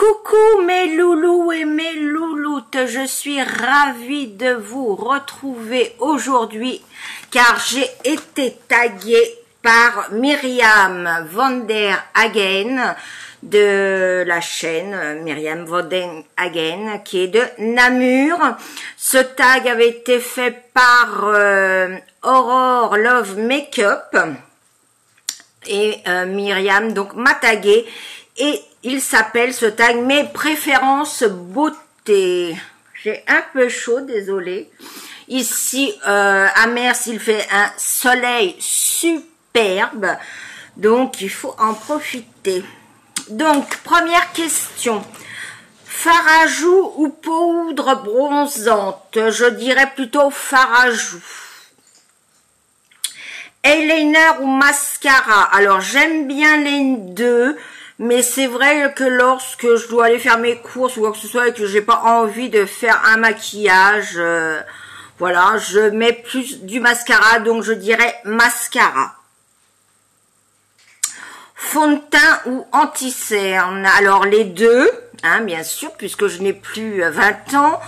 Coucou mes loulous et mes louloutes, je suis ravie de vous retrouver aujourd'hui car j'ai été taguée par Myriam van der Hagen de la chaîne Myriam van der Hagen qui est de Namur. Ce tag avait été fait par Aurore Love Makeup et Myriam donc m'a tagué et il s'appelle ce tag mes préférences beauté. J'ai un peu chaud, désolé. Ici à Mers il fait un soleil superbe, donc il faut en profiter. Donc première question, fard à joues ou poudre bronzante? Je dirais plutôt fard à joues. Eyeliner ou mascara? Alors j'aime bien les deux, mais c'est vrai que lorsque je dois aller faire mes courses ou quoi que ce soit et que j'ai pas envie de faire un maquillage, voilà, je mets plus du mascara, donc je dirais mascara. Fond de teint ou anti-cerne? Alors les deux, hein, bien sûr, puisque je n'ai plus 20 ans,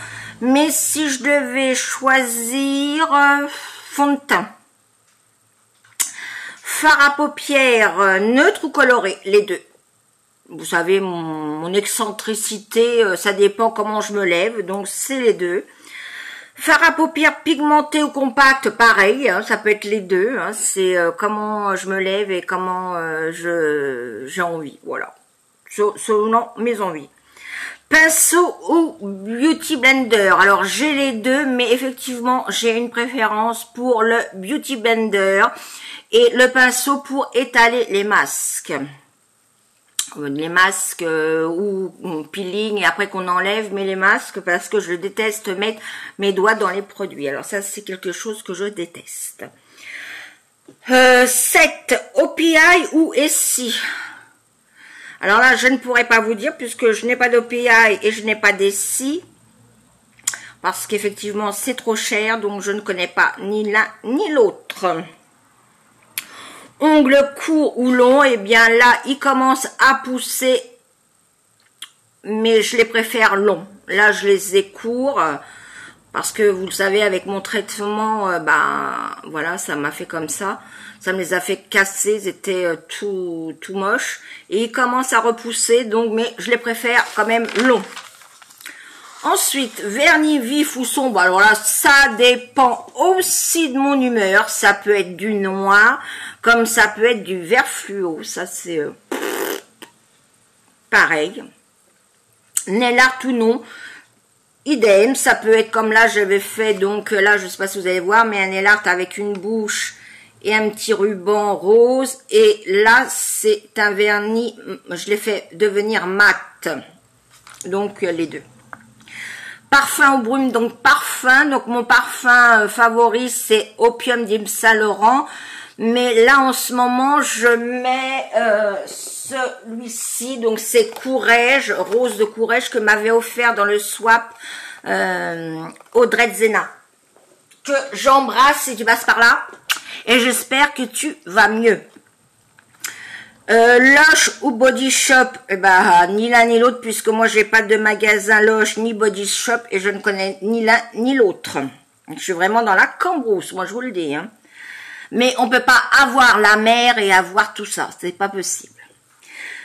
mais si je devais choisir fond de teint. Fard à paupières neutre ou coloré? Les deux. Vous savez, mon excentricité, ça dépend comment je me lève, donc c'est les deux. Fard à paupières pigmenté ou compact, pareil, hein, ça peut être les deux, hein, c'est comment je me lève et comment j'ai envie, voilà, selon mes envies. Pinceau ou Beauty Blender? Alors j'ai les deux, mais effectivement j'ai une préférence pour le Beauty Blender et le pinceau pour étaler les masques. Les masques ou peeling et après qu'on enlève, mais les masques parce que je déteste mettre mes doigts dans les produits. Alors ça c'est quelque chose que je déteste. 7. OPI ou Essie? Alors là je ne pourrais pas vous dire puisque je n'ai pas d'OPI et je n'ai pas d'Essie. Parce qu'effectivement c'est trop cher, donc je ne connais pas ni l'un ni l'autre. Ongles courts ou longs, et bien là, ils commencent à pousser, mais je les préfère longs. Là, je les ai courts, parce que vous le savez, avec mon traitement, ben voilà, ça m'a fait comme ça. Ça me les a fait casser, ils étaient tout moches. Et ils commencent à repousser, donc, mais je les préfère quand même longs. Ensuite, vernis vif ou sombre, alors là, ça dépend aussi de mon humeur. Ça peut être du noir, comme ça peut être du vert fluo. Ça, c'est pareil. Nail art ou non, idem. Ça peut être comme là, j'avais fait, donc là, je ne sais pas si vous allez voir, mais un nail art avec une bouche et un petit ruban rose. Et là, c'est un vernis, je l'ai fait devenir mat. Donc, les deux. Parfum ou brume, donc parfum. Donc mon parfum favori c'est Opium d'Yves Saint Laurent. Mais là en ce moment je mets celui-ci. Donc c'est Courrèges, rose de Courrèges que m'avait offert dans le swap Audrey Zena. Que j'embrasse si tu passes par là. Et j'espère que tu vas mieux. Lush ou Body Shop? Eh ben, ni l'un ni l'autre, puisque moi j'ai pas de magasin Lush ni Body Shop et je ne connais ni l'un ni l'autre. Je suis vraiment dans la cambrousse, moi je vous le dis. Hein. Mais on peut pas avoir la mer et avoir tout ça, c'est pas possible.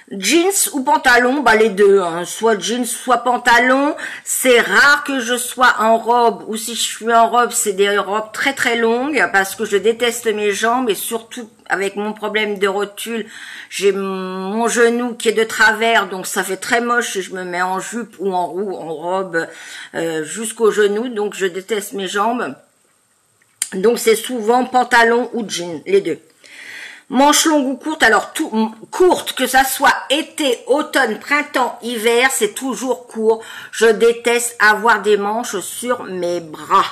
Jeans ou pantalon? Bah les deux, hein. Soit jeans, soit pantalon. C'est rare que je sois en robe, ou si je suis en robe, c'est des robes très très longues, parce que je déteste mes jambes, et surtout avec mon problème de rotule, j'ai mon genou qui est de travers, donc ça fait très moche si je me mets en jupe ou en robe jusqu'au genou, donc je déteste mes jambes. Donc c'est souvent pantalon ou jean, les deux. Manches longues ou courtes? Alors courtes, que ça soit été, automne, printemps, hiver, c'est toujours court. Je déteste avoir des manches sur mes bras.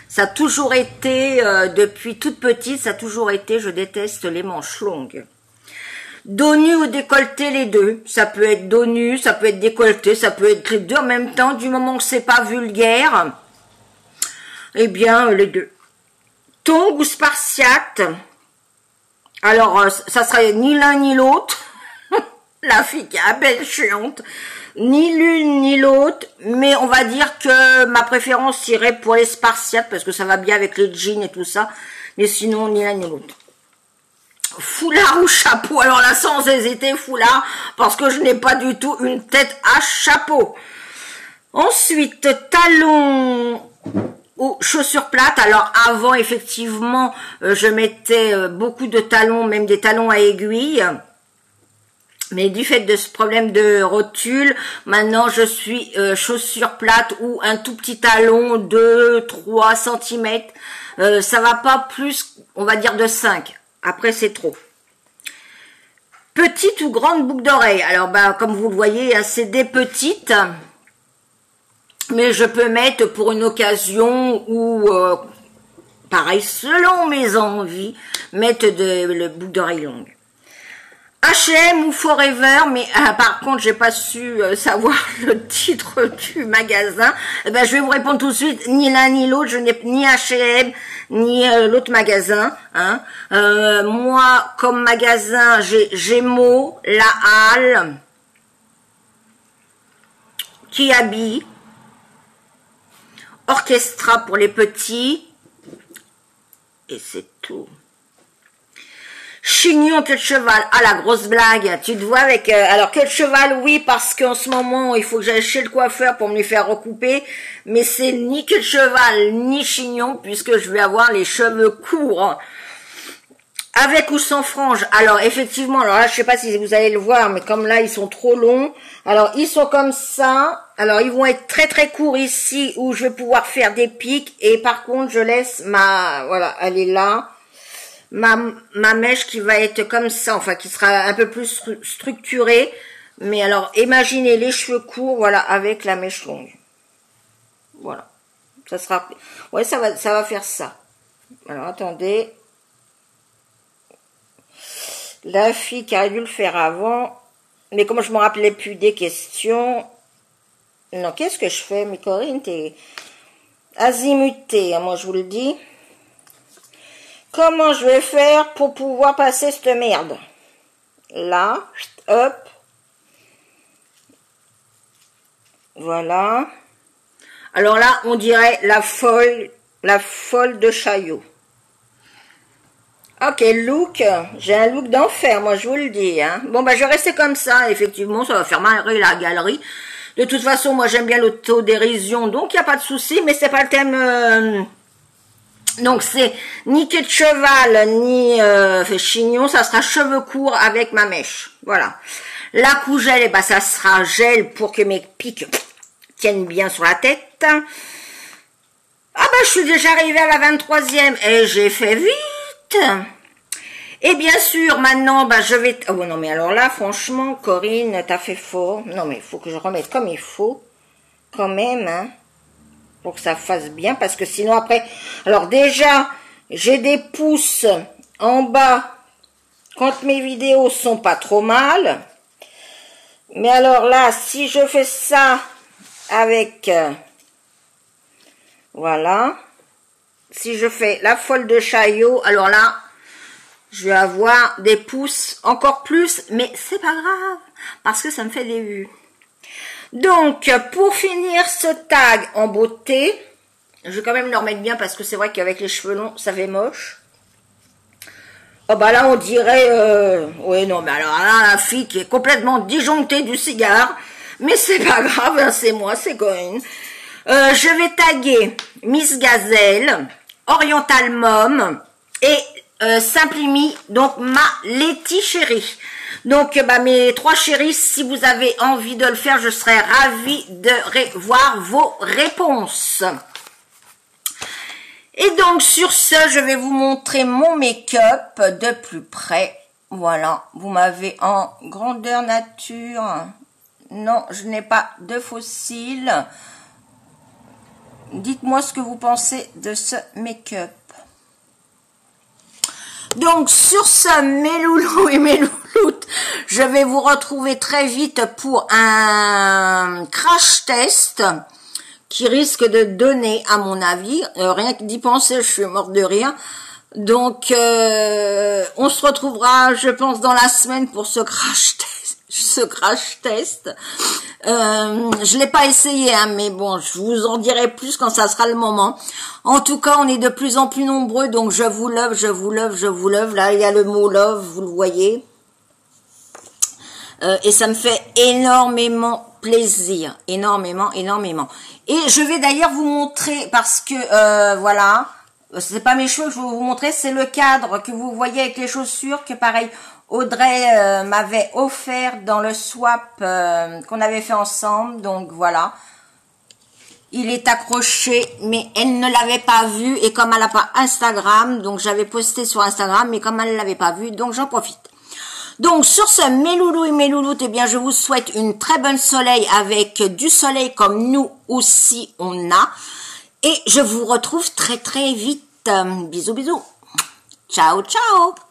Ça a toujours été, depuis toute petite, ça a toujours été, je déteste les manches longues. Dos nu ou décolleté, les deux. Ça peut être dos nu, ça peut être décolleté, ça peut être les deux en même temps, du moment que c'est pas vulgaire. Eh bien, les deux. Tongs ou spartiate? Alors, ça serait ni l'un ni l'autre. La fille qui est à peine chiante. Ni l'une ni l'autre, mais on va dire que ma préférence irait pour les spartiates, parce que ça va bien avec les jeans et tout ça, mais sinon ni l'un ni l'autre. Foulard ou chapeau, alors là sans hésiter foulard, parce que je n'ai pas du tout une tête à chapeau. Ensuite, talons ou chaussures plates. Alors avant, effectivement, je mettais beaucoup de talons, même des talons à aiguilles. Mais du fait de ce problème de rotule, maintenant je suis chaussures plates ou un tout petit talon de 3 cm. Ça va pas plus, on va dire de 5. Après c'est trop. Petite ou grande boucle d'oreille. Alors comme vous le voyez, c'est des petites. Mais je peux mettre pour une occasion ou pareil selon mes envies, mettre le boucle d'oreille longue. H&M ou Forever, mais par contre j'ai pas su savoir le titre du magasin. Je vais vous répondre tout de suite, ni l'un ni l'autre, je n'ai ni H&M ni l'autre magasin. Hein. Moi comme magasin j'ai Gémeaux, La Halle, Kiabi, Orchestra pour les petits et c'est tout. Chignon, queue de cheval. Ah, la grosse blague. Tu te vois avec... alors, queue de cheval, oui, parce qu'en ce moment, il faut que j'aille chez le coiffeur pour me les faire recouper. Mais c'est ni queue de cheval, ni chignon, puisque je vais avoir les cheveux courts. Avec ou sans frange. Alors, effectivement, alors là, je sais pas si vous allez le voir, mais comme là, ils sont trop longs. Alors, ils sont comme ça. Alors, ils vont être très, très courts ici, où je vais pouvoir faire des pics. Et par contre, je laisse voilà, elle est là. Ma mèche qui va être comme ça, enfin qui sera un peu plus structurée, mais alors imaginez les cheveux courts, voilà, avec la mèche longue. Voilà, ça sera, ouais, ça va faire ça. Alors attendez, la fille qui a dû le faire avant, mais comme je me rappelais plus des questions, non, qu'est-ce que je fais, mais Corinne, t'es azimutée, hein, moi je vous le dis. Comment je vais faire pour pouvoir passer cette merde? Là, hop. Voilà. Alors là, on dirait la folle de Chaillot. Ok, look. J'ai un look d'enfer, moi je vous le dis. Hein. Bon, je vais rester comme ça. Effectivement, ça va faire marrer la galerie. De toute façon, moi j'aime bien l'autodérision, donc il n'y a pas de souci, mais c'est pas le thème... Donc c'est ni queue de cheval, ni chignon, ça sera cheveux courts avec ma mèche. Voilà. La cougelle, ça sera gel pour que mes pics tiennent bien sur la tête. Ah je suis déjà arrivée à la 23e et j'ai fait vite. Et bien sûr, maintenant, je vais... Oh non, mais alors là, franchement, Corinne, t'as fait fort. Non, mais il faut que je remette comme il faut. Quand même, hein. Pour que ça fasse bien, parce que sinon après... Alors déjà, j'ai des pouces en bas quand mes vidéos sont pas trop mal. Mais alors là, si je fais ça avec... voilà. Si je fais la folle de Chaillot, alors là, je vais avoir des pouces encore plus, mais c'est pas grave, parce que ça me fait des vues. Donc, pour finir ce tag en beauté, je vais quand même le remettre bien parce que c'est vrai qu'avec les cheveux longs, ça fait moche. Oh là, on dirait... oui, non, mais alors là, la fille qui est complètement disjonctée du cigare. Mais c'est pas grave, hein, c'est moi, c'est Corinne. Je vais taguer Miss Gazelle, Oriental Mom et Simplimi, donc ma Letty chérie. Donc, mes 3 chéris, si vous avez envie de le faire, je serais ravie de voir vos réponses. Et donc, sur ce, je vais vous montrer mon make-up de plus près. Voilà, vous m'avez en grandeur nature. Non, je n'ai pas de fossiles. Dites-moi ce que vous pensez de ce make-up. Donc, sur ce, mes loulous et mes louloutes, je vais vous retrouver très vite pour un crash test qui risque de donner, à mon avis, rien que d'y penser, je suis morte de rire, Donc, on se retrouvera, je pense, dans la semaine pour ce crash test. Je l'ai pas essayé, hein, mais bon, je vous en dirai plus quand ça sera le moment. En tout cas, on est de plus en plus nombreux, donc je vous love, je vous love, je vous love. Là, il y a le mot love, vous le voyez. Et ça me fait énormément plaisir, énormément. Et je vais d'ailleurs vous montrer, parce que, voilà, c'est pas mes cheveux que je vais vous montrer, c'est le cadre que vous voyez avec les chaussures, que pareil, Audrey m'avait offert dans le swap qu'on avait fait ensemble, donc voilà. Il est accroché, mais elle ne l'avait pas vu, et comme elle n'a pas Instagram, donc j'avais posté sur Instagram, mais comme elle ne l'avait pas vu, donc j'en profite. Donc sur ce, mes loulous et mes louloutes, eh bien je vous souhaite une très bonne soleil avec du soleil comme nous aussi on a. Et je vous retrouve très très vite. Bisous bisous. Ciao ciao.